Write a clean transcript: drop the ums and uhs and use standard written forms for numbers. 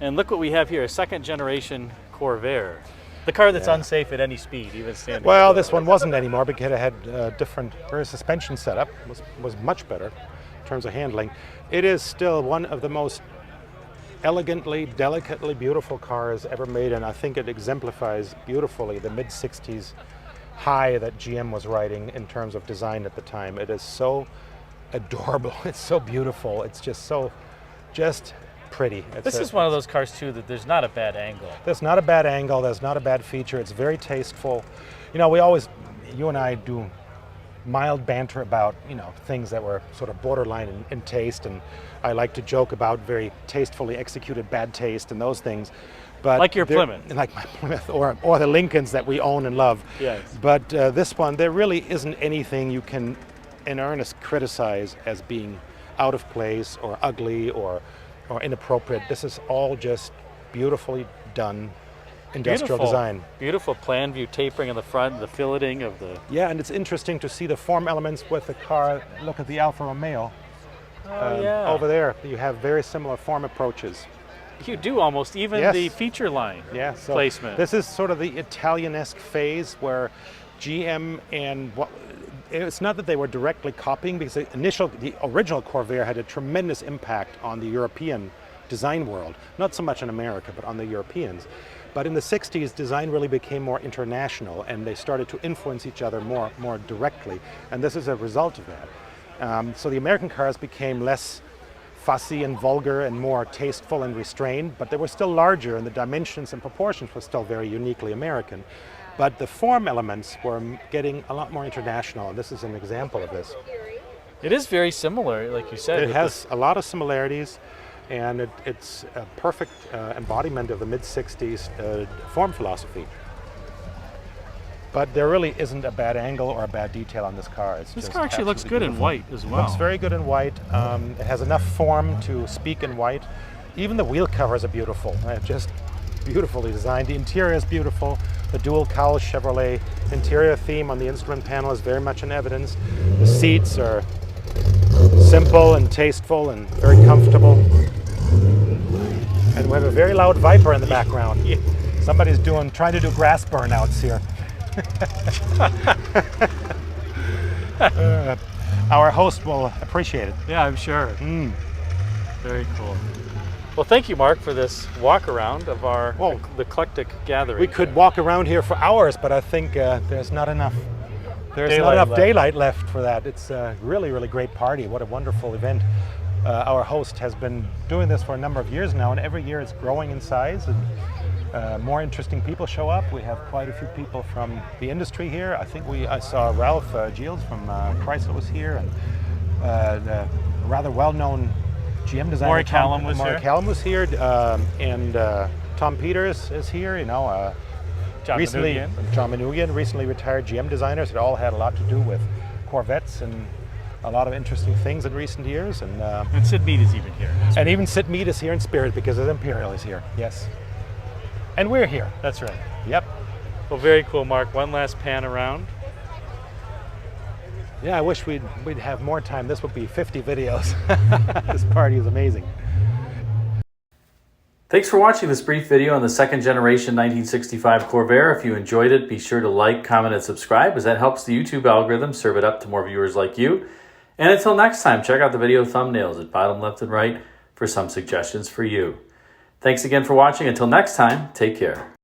And look what we have here, a second generation Corvair. The car that's unsafe at any speed, even standing. Well, this one wasn't anymore because it had different rear suspension setup, was much better in terms of handling. It is still one of the most elegantly, delicately beautiful cars ever made, and I think it exemplifies beautifully the mid-60s high that GM was riding in terms of design at the time. It is so adorable, it's so beautiful, it's just pretty. This is one of those cars too that there's not a bad angle. There's not a bad angle, there's not a bad feature, it's very tasteful. You know, you and I do mild banter about, you know, things that were sort of borderline in taste, and I like to joke about very tastefully executed bad taste and those things. But like your Plymouth. Like my Plymouth, or the Lincolns that we own and love. Yes. But this one, there really isn't anything you can in earnest criticize as being out of place or ugly or inappropriate. This is all just beautifully done industrial design. Beautiful plan view tapering in the front, the filleting of the... Yeah, and it's interesting to see the form elements with the car. Look at the Alfa Romeo. Over there, you have very similar form approaches. You do almost, even the feature line placement. This is sort of the Italianesque phase where GM and it's not that they were directly copying, because the original Corvair had a tremendous impact on the European design world, not so much in America, but on the Europeans. But in the 60s, design really became more international, and they started to influence each other more directly, and this is a result of that. So the American cars became less fussy and vulgar and more tasteful and restrained, but they were still larger, and the dimensions and proportions were still very uniquely American. But the form elements were getting a lot more international, and this is an example of this. It is very similar, like you said. It has a lot of similarities, and it's a perfect embodiment of the mid-60s form philosophy. But there really isn't a bad angle or a bad detail on this car. This car actually looks good in white as well. It looks very good in white. It has enough form to speak in white. Even the wheel covers are beautiful. Just beautifully designed. The interior is beautiful. The dual cowl Chevrolet interior theme on the instrument panel is very much in evidence. The seats are simple and tasteful and very comfortable. And we have a very loud Viper in the background. Yeah. Somebody's trying to do grass burnouts here. Our host will appreciate it. Yeah, I'm sure. Very cool. Well, thank you, Mark, for this walk around of the eclectic gathering. We could walk around here for hours, but I think there's not enough. Daylight left for that. It's a really, really great party. What a wonderful event. Our host has been doing this for a number of years now, and every year it's growing in size, and more interesting people show up. We have quite a few people from the industry here. I think I saw Ralph Giles from Chrysler was here, and a rather well-known GM designer. Maury Callum was here, and Tom Peters is here. You know, John Manoogian, recently retired GM designers. It all had a lot to do with Corvettes and a lot of interesting things in recent years. And Sid Mead is even here. And even Sid Mead is here in spirit because his Imperial is here. Yes. And we're here. That's right. Yep. Well, very cool, Mark. One last pan around. Yeah, I wish we'd have more time. This would be 50 videos. This party is amazing. Thanks for watching this brief video on the second generation 1965 Corvair. If you enjoyed it, be sure to like, comment, and subscribe, as that helps the YouTube algorithm serve it up to more viewers like you. And until next time, check out the video thumbnails at bottom left and right for some suggestions for you. Thanks again for watching. Until next time, take care.